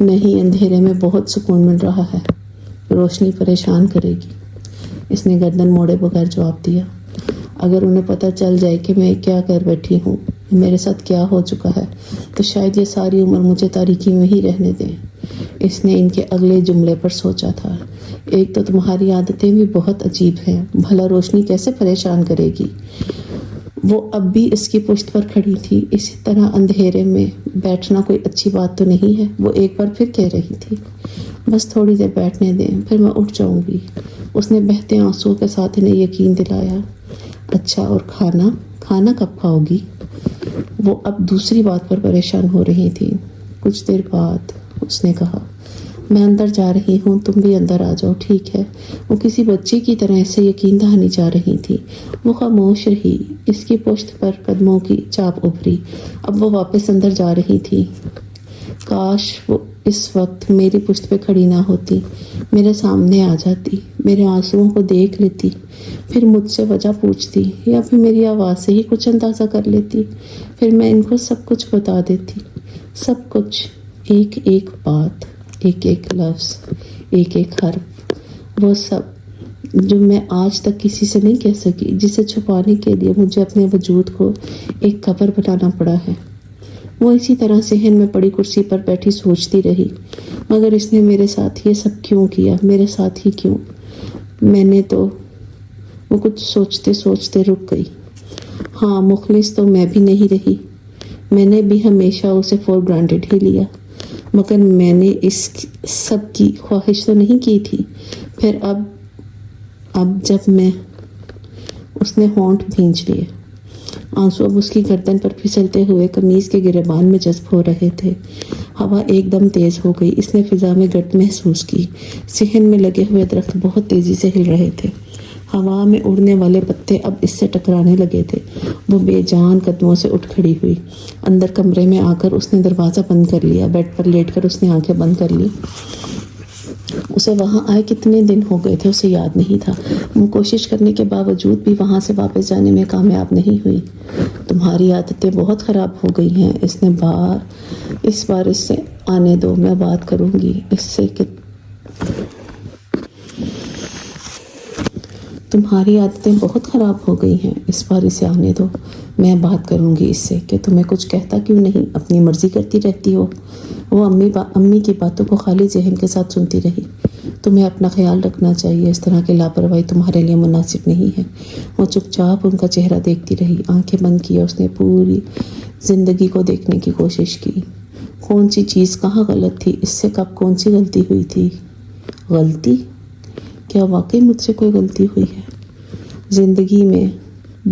نہیں، اندھیرے میں بہت سکون مل رہا ہے، روشنی پریشان کرے گی، اس نے گردن موڑے بغیر جواب دیا۔ اگر انہیں پتہ چل جائے کہ میں کیا کر بیٹھی ہوں، میرے ساتھ کیا ہو چکا ہے، تو شاید یہ ساری عمر مجھے تاریکی میں ہی رہنے دیں۔ اس نے ان کے اگلے جملے پر سوچا تھا۔ ایک تو تمہاری عادتیں بھی بہت عجیب ہیں، بھلا روشنی کیسے پریشان کرے گی؟ وہ اب بھی اس کی پشت پر کھڑی تھی۔ اسی طرح اندھیرے میں بیٹھنا کوئی اچھی بات تو نہیں ہے، وہ ایک بار پھر کہہ رہی تھی۔ بس تھوڑی دیر بیٹھنے دیں، پھر میں اٹھ جاؤں گی، اس نے بہتے آنسوؤں کے ساتھ انہیں یقین دلایا۔ اچھا، اور کھانا کب کھاؤ گی؟ وہ اب دوسری بات پر پریشان ہو رہی تھی۔ کچھ دیر بعد اس نے کہا، میں اندر جا رہی ہوں، تم بھی اندر آ جاؤ، ٹھیک ہے؟ وہ کسی بچے کی طرح اسے یقین دہانی جا رہی تھی۔ وہ خاموش رہی، اس کی پشت پر قدموں کی چاپ ابھری۔ اب وہ واپس اندر جا رہی تھی۔ کاش وہ اس وقت میری پشت پہ کھڑی نہ ہوتی، میرے سامنے آ جاتی، میرے آنسوؤں کو دیکھ لیتی، پھر مجھ سے وجہ پوچھتی، یا پھر میری آواز سے ہی کچھ اندازہ کر لیتی، پھر میں ان کو سب کچھ بتا دیتی، سب کچھ، ایک ایک بات، ایک ایک لفظ، ایک ایک حرف، وہ سب جو میں آج تک کسی سے نہیں کہہ سکی، جسے چھپانے کے لیے مجھے اپنے وجود کو ایک قبر بنانا پڑا ہے۔ وہ اسی طرح صحن میں پڑی کرسی پر بیٹھی سوچتی رہی، مگر اس نے میرے ساتھ یہ سب کیوں کیا، میرے ساتھ ہی کیوں؟ میں نے تو وہ کچھ سوچتے سوچتے رک گئی۔ ہاں، مخلص تو میں بھی نہیں رہی، میں نے بھی ہمیشہ اسے فور گرانٹیڈ ہی لیا، مگر میں نے اس سب کی خواہش تو نہیں کی تھی۔ پھر اب جب میں، اس نے ہونٹ بھینچ لیے، آنسو اب اس کی گردن پر پھسلتے ہوئے قمیض کے گریبان میں جذب ہو رہے تھے۔ ہوا ایک دم تیز ہو گئی، اس نے فضا میں گرد محسوس کی۔ صحن میں لگے ہوئے درخت بہت تیزی سے ہل رہے تھے، ہوا میں اڑنے والے پتے اب اس سے ٹکرانے لگے تھے۔ وہ بے جان قدموں سے اٹھ کھڑی ہوئی، اندر کمرے میں آ کر اس نے دروازہ بند کر لیا۔ بیڈ پر لیٹ کر اس نے آنکھیں بند کر لی۔ اسے وہاں آئے کتنے دن ہو گئے تھے اسے یاد نہیں تھا۔ وہ کوشش کرنے کے باوجود بھی وہاں سے واپس جانے میں کامیاب نہیں ہوئی۔ تمہاری عادتیں بہت خراب ہو گئی ہیں، اس بار اس سے آنے دو، میں بات کروں گی اس سے کہ تمہاری عادتیں بہت خراب ہو گئی ہیں، اس بار اسے آنے دو، میں بات کروں گی اس سے کہ تمہیں کچھ کہتا کیوں نہیں، اپنی مرضی کرتی رہتی ہو۔ وہ امی کی باتوں کو خالی ذہن کے ساتھ سنتی رہی۔ تمہیں اپنا خیال رکھنا چاہیے، اس طرح کی لاپرواہی تمہارے لیے مناسب نہیں ہے۔ وہ چپ چاپ ان کا چہرہ دیکھتی رہی، آنکھیں بند کیے اس نے پوری زندگی کو دیکھنے کی کوشش کی۔ کون سی چیز کہاں غلط تھی، اس سے کب کون سی غلطی ہوئی تھی؟ غلطی؟ کیا واقعی مجھ سے کوئی غلطی ہوئی ہے؟ زندگی میں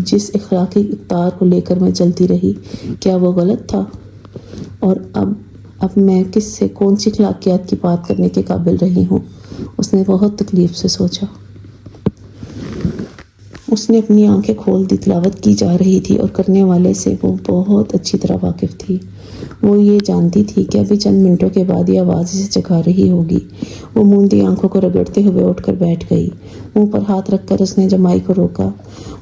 جس اخلاقی اقدار کو لے کر میں چلتی رہی، کیا وہ غلط تھا؟ اور اب میں کس سے کون سی اخلاقیات کی بات کرنے کے قابل رہی ہوں؟ اس نے بہت تکلیف سے سوچا۔ اس نے اپنی آنکھیں کھول دی، تلاوت کی جا رہی تھی اور کرنے والے سے وہ بہت اچھی طرح واقف تھی۔ وہ یہ جانتی تھی کہ ابھی چند منٹوں کے بعد یہ آواز اسے جگا رہی ہوگی۔ وہ موندی آنکھوں کو رگڑتے ہوئے اٹھ کر بیٹھ گئی۔ منہ پر ہاتھ رکھ کر اس نے جمائی کو روکا۔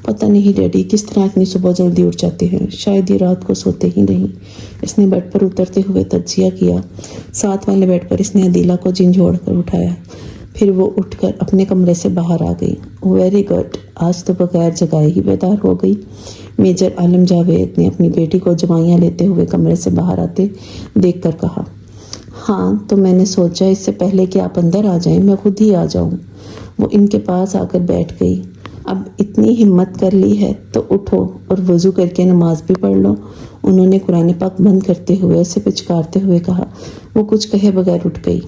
پتہ نہیں ڈیڈی کس طرح اتنی صبح جلدی اٹھ جاتے ہیں، شاید یہ رات کو سوتے ہی نہیں۔ اس نے بیڈ پر اترتے ہوئے تجزیہ کیا۔ ساتھ والے بیڈ پر اس نے عدیلہ کو جھنجھوڑ کر اٹھایا، پھر وہ اٹھ کر اپنے کمرے سے باہر آ گئی۔ ویری گڈ، آج تو بغیر جگائے ہی بیدار ہو گئی۔ میجر عالم جاوید نے اپنی بیٹی کو جمائیاں لیتے ہوئے کمرے سے باہر آتے دیکھ کر کہا۔ ہاں، تو میں نے سوچا اس سے پہلے کہ آپ اندر آ جائیں میں خود ہی آ جاؤں۔ وہ ان کے پاس آ کر بیٹھ گئی۔ اب اتنی ہمت کر لی ہے تو اٹھو اور وضو کر کے نماز بھی پڑھ لو، انہوں نے قرآن پاک بند کرتے ہوئے اسے پچکارتے ہوئے کہا۔ وہ کچھ کہے بغیر اٹھ گئی۔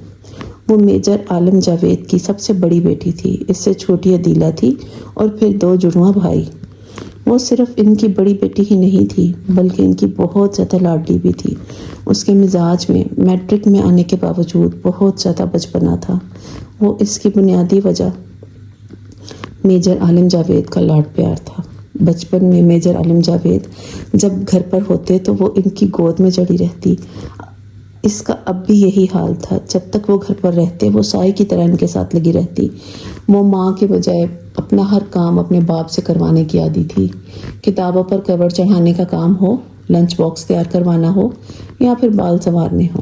وہ میجر عالم جاوید کی سب سے بڑی بیٹی تھی، اس سے چھوٹی عدیلہ تھی اور پھر 2 جڑواں بھائی۔ وہ صرف ان کی بڑی بیٹی ہی نہیں تھی بلکہ ان کی بہت زیادہ لاڈلی بھی تھی۔ اس کے مزاج میں میٹرک میں آنے کے باوجود بہت زیادہ بچپنا تھا۔ وہ اس کی بنیادی وجہ میجر عالم جاوید کا لاڈ پیار تھا۔ بچپن میں میجر عالم جاوید جب گھر پر ہوتے تو وہ ان کی گود میں چڑھی رہتی۔ اس کا اب بھی یہی حال تھا۔ جب تک وہ گھر پر رہتے وہ سائے کی طرح ان کے ساتھ لگی رہتی۔ وہ ماں کے بجائے اپنا ہر کام اپنے باپ سے کروانے کی عادی تھی۔ کتابوں پر کور چڑھانے کا کام ہو، لنچ باکس تیار کروانا ہو یا پھر بال سنوارنے ہو،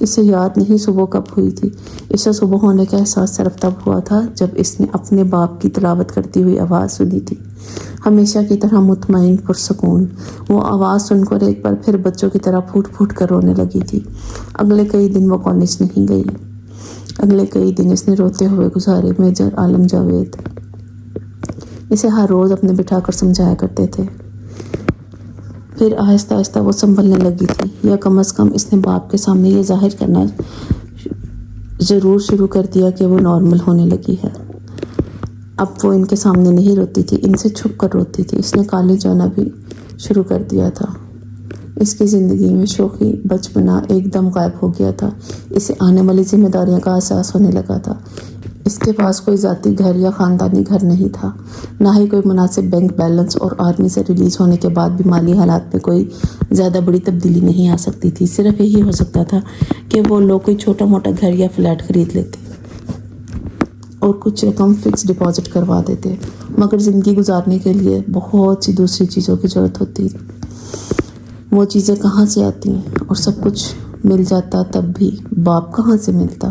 اسے یاد نہیں صبح کب ہوئی تھی۔ اسے صبح ہونے کا احساس صرف تب ہوا تھا جب اس نے اپنے باپ کی تلاوت کرتی ہوئی آواز سنی تھی، ہمیشہ کی طرح مطمئن، پرسکون۔ وہ آواز سن کر ایک بار پھر بچوں کی طرح پھوٹ پھوٹ کر رونے لگی تھی۔ اگلے کئی دن وہ کالج نہیں گئی۔ اگلے کئی دن اس نے روتے ہوئے گزارے۔ میجر عالم جاوید اسے ہر روز اپنے بٹھا کر سمجھایا کرتے تھے۔ پھر آہستہ آہستہ وہ سنبھلنے لگی تھی، یا کم از کم اس نے باپ کے سامنے یہ ظاہر کرنا ضرور شروع کر دیا کہ وہ نارمل ہونے لگی ہے۔ اب وہ ان کے سامنے نہیں روتی تھی، ان سے چھپ کر روتی تھی۔ اس نے کالج جانا بھی شروع کر دیا تھا۔ اس کی زندگی میں شوخی، بچپنا ایک دم غائب ہو گیا تھا۔ اسے آنے والی ذمہ داریاں کا احساس ہونے لگا تھا۔ اس کے پاس کوئی ذاتی گھر یا خاندانی گھر نہیں تھا، نہ ہی کوئی مناسب بینک بیلنس، اور آرمی سے ریلیز ہونے کے بعد بھی مالی حالات میں کوئی زیادہ بڑی تبدیلی نہیں آ سکتی تھی۔ صرف یہی ہو سکتا تھا کہ وہ لوگ کوئی چھوٹا موٹا گھر یا فلیٹ خرید لیتے اور کچھ رقم فکس ڈپازٹ کروا دیتے، مگر زندگی گزارنے کے لیے بہت سی دوسری چیزوں کی ضرورت ہوتی تھی۔ وہ چیزیں کہاں سے آتی ہیں؟ اور سب کچھ مل جاتا تب بھی باپ کہاں سے ملتا؟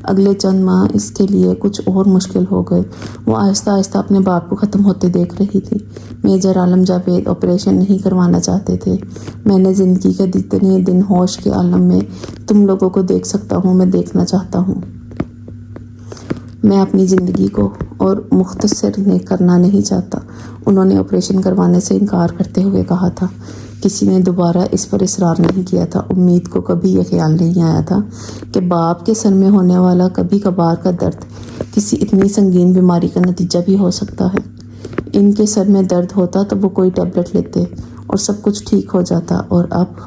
اگلے چند ماہ اس کے لیے کچھ اور مشکل ہو گئے۔ وہ آہستہ آہستہ اپنے باپ کو ختم ہوتے دیکھ رہی تھی۔ میجر عالم جاوید آپریشن نہیں کروانا چاہتے تھے۔ میں نے زندگی کے جتنے دن ہوش کے عالم میں تم لوگوں کو دیکھ سکتا ہوں، میں دیکھنا چاہتا ہوں۔ میں اپنی زندگی کو اور مختصر کرنا نہیں چاہتا۔ انہوں نے آپریشن کروانے سے انکار کرتے ہوئے کہا تھا۔ کسی نے دوبارہ اس پر اصرار نہیں کیا تھا۔ امید کو کبھی یہ خیال نہیں آیا تھا کہ باپ کے سر میں ہونے والا کبھی کبھار کا درد کسی اتنی سنگین بیماری کا نتیجہ بھی ہو سکتا ہے۔ ان کے سر میں درد ہوتا تو وہ کوئی ٹیبلٹ لیتے اور سب کچھ ٹھیک ہو جاتا، اور اب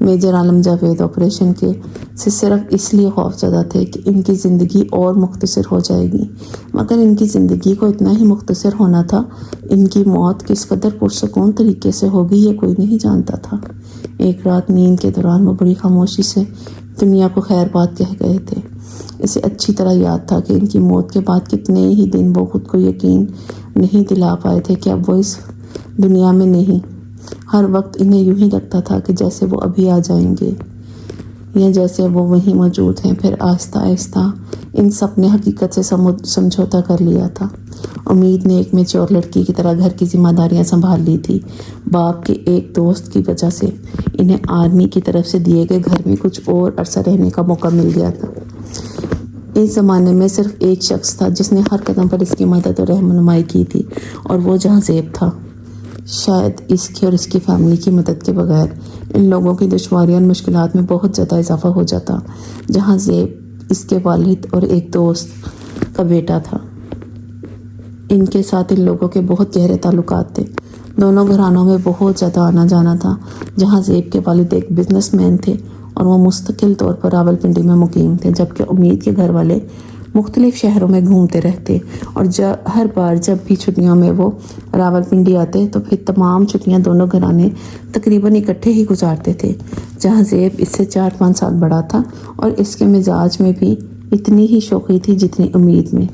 میجر عالم جاوید آپریشن کے سے صرف اس لیے خوفزدہ تھے کہ ان کی زندگی اور مختصر ہو جائے گی، مگر ان کی زندگی کو اتنا ہی مختصر ہونا تھا۔ ان کی موت کس قدر پرسکون طریقے سے ہوگی یہ کوئی نہیں جانتا تھا۔ ایک رات نیند کے دوران وہ بڑی خاموشی سے دنیا کو خیر بات کہہ گئے تھے۔ اسے اچھی طرح یاد تھا کہ ان کی موت کے بعد کتنے ہی دن وہ خود کو یقین نہیں دلا پائے تھے کہ اب وہ اس دنیا میں نہیں۔ ہر وقت انہیں یوں ہی لگتا تھا کہ جیسے وہ ابھی آ جائیں گے یا جیسے وہ وہیں موجود ہیں۔ پھر آہستہ آہستہ ان سب نے حقیقت سے سمجھوتا کر لیا تھا۔ امید نے ایک میچور لڑکی کی طرح گھر کی ذمہ داریاں سنبھال لی تھی۔ باپ کے ایک دوست کی وجہ سے انہیں آرمی کی طرف سے دیے گئے گھر میں کچھ اور عرصہ رہنے کا موقع مل گیا تھا۔ اس زمانے میں صرف ایک شخص تھا جس نے ہر قدم پر اس کی مدد اور رہنمائی کی تھی، اور وہ جہاں زیب تھا۔ شاید اس کی اور اس کی فیملی کی مدد کے بغیر ان لوگوں کی دشواریاں اور مشکلات میں بہت زیادہ اضافہ ہو جاتا۔ جہاں زیب اس کے والد اور ایک دوست کا بیٹا تھا، ان کے ساتھ ان لوگوں کے بہت گہرے تعلقات تھے۔ دونوں گھرانوں میں بہت زیادہ آنا جانا تھا۔ جہاں زیب کے والد ایک بزنس مین تھے اور وہ مستقل طور پر راولپنڈی میں مقیم تھے، جبکہ امید کے گھر والے مختلف شہروں میں گھومتے رہتے، اور ہر بار جب بھی چھٹیوں میں وہ راولپنڈی آتے تو پھر تمام چھٹیاں دونوں گھرانے تقریباً اکٹھے ہی گزارتے تھے۔ جہاں زیب اس سے 4-5 سال بڑا تھا اور اس کے مزاج میں بھی اتنی ہی شوخی تھی جتنی امید میں۔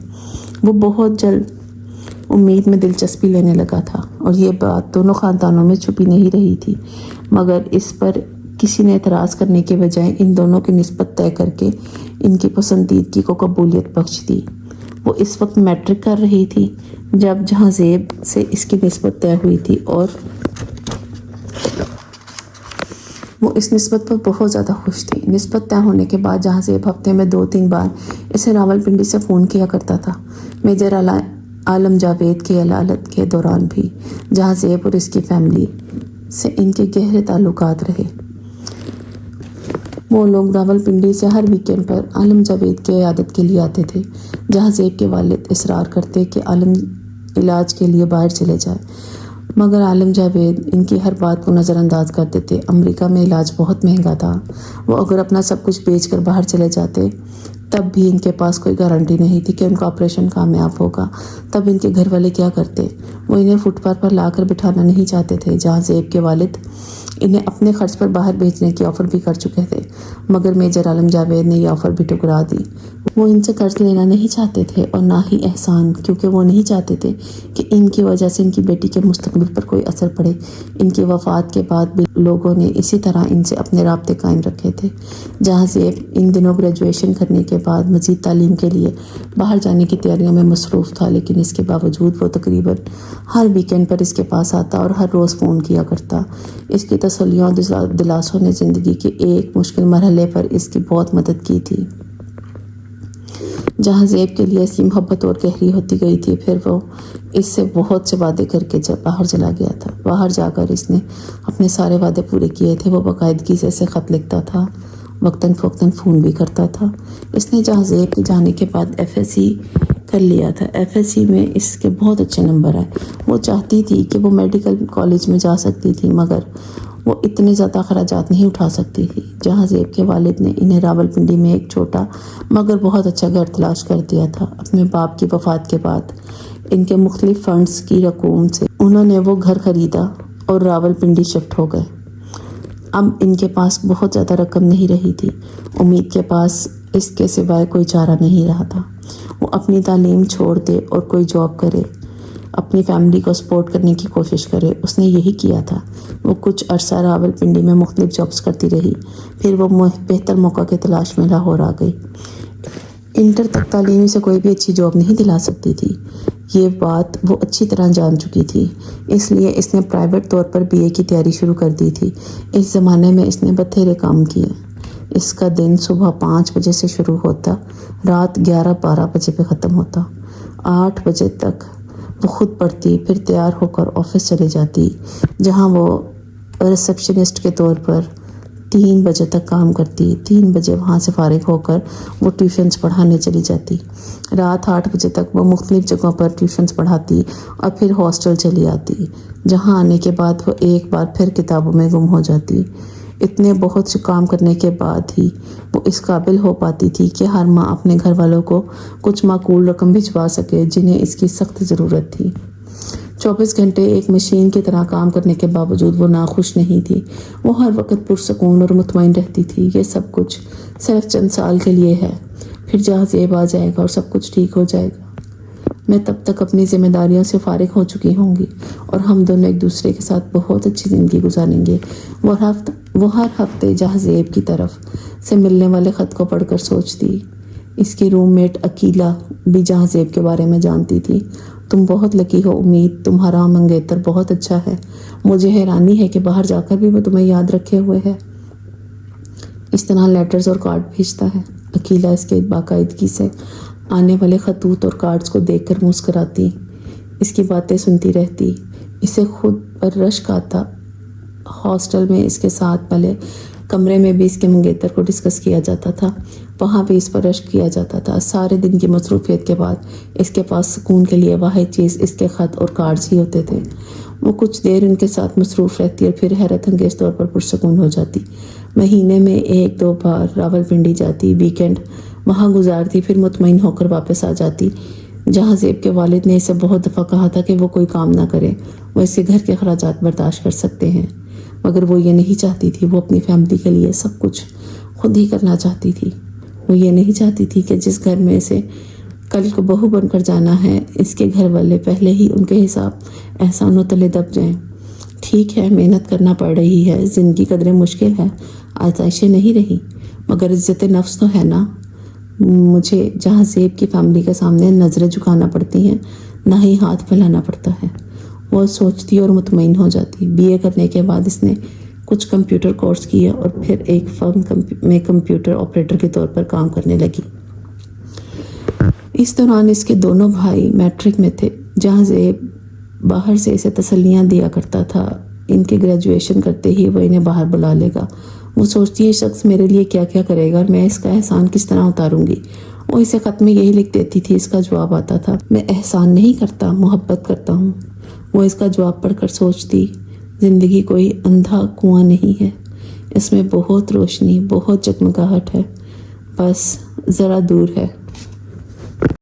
وہ بہت جلد امید میں دلچسپی لینے لگا تھا، اور یہ بات دونوں خاندانوں میں چھپی نہیں رہی تھی، مگر اس پر کسی نے اعتراض کرنے کے بجائے ان دونوں کی نسبت طے کر کے ان کی پسندیدگی کو قبولیت بخش دی۔ وہ اس وقت میٹرک کر رہی تھی جب جہاں زیب سے اس کی نسبت طے ہوئی تھی، اور وہ اس نسبت پر بہت زیادہ خوش تھی۔ نسبت طے ہونے کے بعد جہاں زیب ہفتے میں 2-3 بار اسے راولپنڈی سے فون کیا کرتا تھا۔ میجر عالم جاوید کی علالت کے دوران بھی جہاں زیب اور اس کی فیملی سے ان کے گہرے تعلقات رہے۔ وہ لوگ راولپنڈی سے ہر ویکینڈ پر عالم جاوید کی عیادت کے لیے آتے تھے۔ جہاں زیب کے والد اصرار کرتے کہ عالم علاج کے لیے باہر چلے جائے، مگر عالم جاوید ان کی ہر بات کو نظر انداز کر دیتے۔ امریکہ میں علاج بہت مہنگا تھا۔ وہ اگر اپنا سب کچھ بیچ کر باہر چلے جاتے تب بھی ان کے پاس کوئی گارنٹی نہیں تھی کہ ان کا آپریشن کامیاب ہوگا۔ تب ان کے گھر والے کیا کرتے؟ وہ انہیں فٹ پاتھ پر لا کر بٹھانا نہیں چاہتے تھے۔ جہاں زیب کے والد انہیں اپنے خرچ پر باہر بھیجنے کی آفر بھی کر چکے تھے، مگر میجر عالم جاوید نے یہ آفر بھی ٹھکرا دی۔ وہ ان سے قرض لینا نہیں چاہتے تھے اور نہ ہی احسان، کیونکہ وہ نہیں چاہتے تھے کہ ان کی وجہ سے ان کی بیٹی کے مستقبل پر کوئی اثر پڑے۔ ان کی وفات کے بعد بھی لوگوں نے اسی طرح ان سے اپنے رابطے قائم رکھے تھے۔ جہاں زیب ان دنوں گریجویشن کرنے کے بعد مزید تعلیم کے لیے باہر جانے کی تیاریوں میں مصروف تھا، لیکن اس کے باوجود وہ تقریباً ہر ویکینڈ پر اس کے پاس آتا اور ہر روز فون کیا کرتا۔ اس کی تسلیوں اور دلاسوں نے زندگی کے ایک مشکل مرحلے پر اس کی بہت مدد کی تھی۔ جہاں زیب کے لیے اس کی محبت اور گہری ہوتی گئی تھی، پھر وہ اس سے بہت سے وعدے کر کے باہر چلا گیا تھا۔ باہر جا کر اس نے اپنے سارے وعدے پورے کیے تھے۔ وہ باقاعدگی سے اسے خط لکھتا تھا، وقتاً فوقتاً فون بھی کرتا تھا۔ اس نے جہاں زیب کے جانے کے بعد FSC کر لیا تھا۔ FSC میں اس کے بہت اچھے نمبر آئے۔ وہ چاہتی تھی کہ وہ میڈیکل کالج میں جا سکتی تھی، مگر وہ اتنے زیادہ اخراجات نہیں اٹھا سکتی تھی۔ جہاں زیب کے والد نے انہیں راولپنڈی میں ایک چھوٹا مگر بہت اچھا گھر تلاش کر دیا تھا۔ اپنے باپ کی وفات کے بعد ان کے مختلف فنڈز کی رقوم سے انہوں نے وہ گھر خریدا اور راولپنڈی شفٹ ہو گئے۔ اب ان کے پاس بہت زیادہ رقم نہیں رہی تھی۔ امید کے پاس اس کے سوائے کوئی چارہ نہیں رہا تھا۔ وہ اپنی تعلیم چھوڑ دے اور کوئی جاب کرے، اپنی فیملی کو سپورٹ کرنے کی کوشش کرے۔ اس نے یہی کیا تھا۔ وہ کچھ عرصہ راولپنڈی میں مختلف جابس کرتی رہی، پھر وہ بہتر موقع کی تلاش میں لاہور آ گئی۔ انٹر تک تعلیم سے کوئی بھی اچھی جاب نہیں دلا سکتی تھی، یہ بات وہ اچھی طرح جان چکی تھی۔ اس لیے اس نے پرائیویٹ طور پر BA کی تیاری شروع کر دی تھی۔ اس زمانے میں اس نے بتھیرے کام کیے۔ اس کا دن صبح 5 بجے سے شروع ہوتا، رات 11-12 بجے پہ ختم ہوتا۔ 8 بجے تک وہ خود پڑھتی، پھر تیار ہو کر آفس چلے جاتی، جہاں وہ ریسپشنسٹ کے طور پر 3 بجے تک کام کرتی۔ 3 بجے وہاں سے فارغ ہو کر وہ ٹیوشنز پڑھانے چلی جاتی۔ رات 8 بجے تک وہ مختلف جگہوں پر ٹیوشنز پڑھاتی اور پھر ہاسٹل چلی آتی، جہاں آنے کے بعد وہ ایک بار پھر کتابوں میں گم ہو جاتی۔ اتنے بہت سے کام کرنے کے بعد ہی وہ اس قابل ہو پاتی تھی کہ ہر ماہ اپنے گھر والوں کو کچھ معقول رقم بھجوا سکے، جنہیں اس کی سخت ضرورت تھی۔ 24 گھنٹے ایک مشین کی طرح کام کرنے کے باوجود وہ ناخوش نہیں تھی۔ وہ ہر وقت پرسکون اور مطمئن رہتی تھی۔ یہ سب کچھ صرف چند سال کے لیے ہے، پھر جہاں زیب آ جائے گا اور سب کچھ ٹھیک ہو جائے گا۔ میں تب تک اپنی ذمہ داریوں سے فارغ ہو چکی ہوں گی اور ہم دونوں ایک دوسرے کے ساتھ بہت اچھی زندگی گزاریں گے۔ وہ ہر ہفتے جہاں زیب کی طرف سے ملنے والے خط کو پڑھ کر سوچتی۔ اس کی روم میٹ عقیلہ بھی جہاں زیب کے بارے میں جانتی تھی۔ تم بہت لکی ہو امید، تمہارا منگیتر بہت اچھا ہے۔ مجھے حیرانی ہے کہ باہر جا کر بھی وہ تمہیں یاد رکھے ہوئے ہے، اس طرح لیٹرز اور کارڈ بھیجتا ہے۔ عقیلہ اس کے باقاعدگی سے آنے والے خطوط اور کارڈز کو دیکھ کر مسکراتی، اس کی باتیں سنتی رہتی۔ اسے خود پر رشک آتا۔ ہاسٹل میں اس کے ساتھ پلے کمرے میں بھی اس کے منگیتر کو ڈسکس کیا جاتا تھا، وہاں بھی اس پر رشک کیا جاتا تھا۔ سارے دن کی مصروفیت کے بعد اس کے پاس سکون کے لیے واحد چیز اس کے خط اور کارڈز ہی ہوتے تھے۔ وہ کچھ دیر ان کے ساتھ مصروف رہتی اور پھر حیرت انگیز طور پر پرسکون ہو جاتی۔ مہینے میں 1-2 بار راولپنڈی جاتی، ویکینڈ وہاں گزارتی، پھر مطمئن ہو کر واپس آ جاتی۔ جہاں زیب کے والد نے اسے بہت دفعہ کہا تھا کہ وہ کوئی کام نہ کرے، وہ اس کے گھر کے اخراجات برداشت کر سکتے ہیں، مگر وہ یہ نہیں چاہتی تھی۔ وہ اپنی فیملی کے لیے سب کچھ خود ہی کرنا چاہتی تھی۔ وہ یہ نہیں چاہتی تھی کہ جس گھر میں اسے کل کو بہو بن کر جانا ہے، اس کے گھر والے پہلے ہی ان کے حساب احسانوں تلے دب جائیں۔ ٹھیک ہے، محنت کرنا پڑ رہی ہے، زندگی قدرے مشکل ہے، آسائشیں نہیں رہی، مگر عزت نفس تو ہے نا۔ مجھے جہاں زیب کی فیملی کے سامنے نظریں جھکانا پڑتی ہیں، نہ ہی ہاتھ پھیلانا پڑتا ہے، وہ سوچتی اور مطمئن ہو جاتی۔ BA کرنے کے بعد اس نے کچھ کمپیوٹر کورس کیا اور پھر ایک فرم میں کمپیوٹر آپریٹر کے طور پر کام کرنے لگی۔ اس دوران اس کے دونوں بھائی میٹرک میں تھے۔ جہاں زیب باہر سے اسے تسلیاں دیا کرتا تھا، ان کے گریجویشن کرتے ہی وہ انہیں باہر بلا لے گا۔ وہ سوچتی ہے یہ شخص میرے لیے کیا کیا کرے گا اور میں اس کا احسان کس طرح اتاروں گی۔ وہ اسے خط میں یہی لکھ دیتی تھی۔ اس کا جواب آتا تھا، میں احسان نہیں کرتا، محبت کرتا ہوں۔ وہ اس کا جواب پڑھ کر سوچتی، زندگی کوئی اندھا کنواں نہیں ہے، اس میں بہت روشنی، بہت جگمگاہٹ ہے، بس ذرا دور ہے۔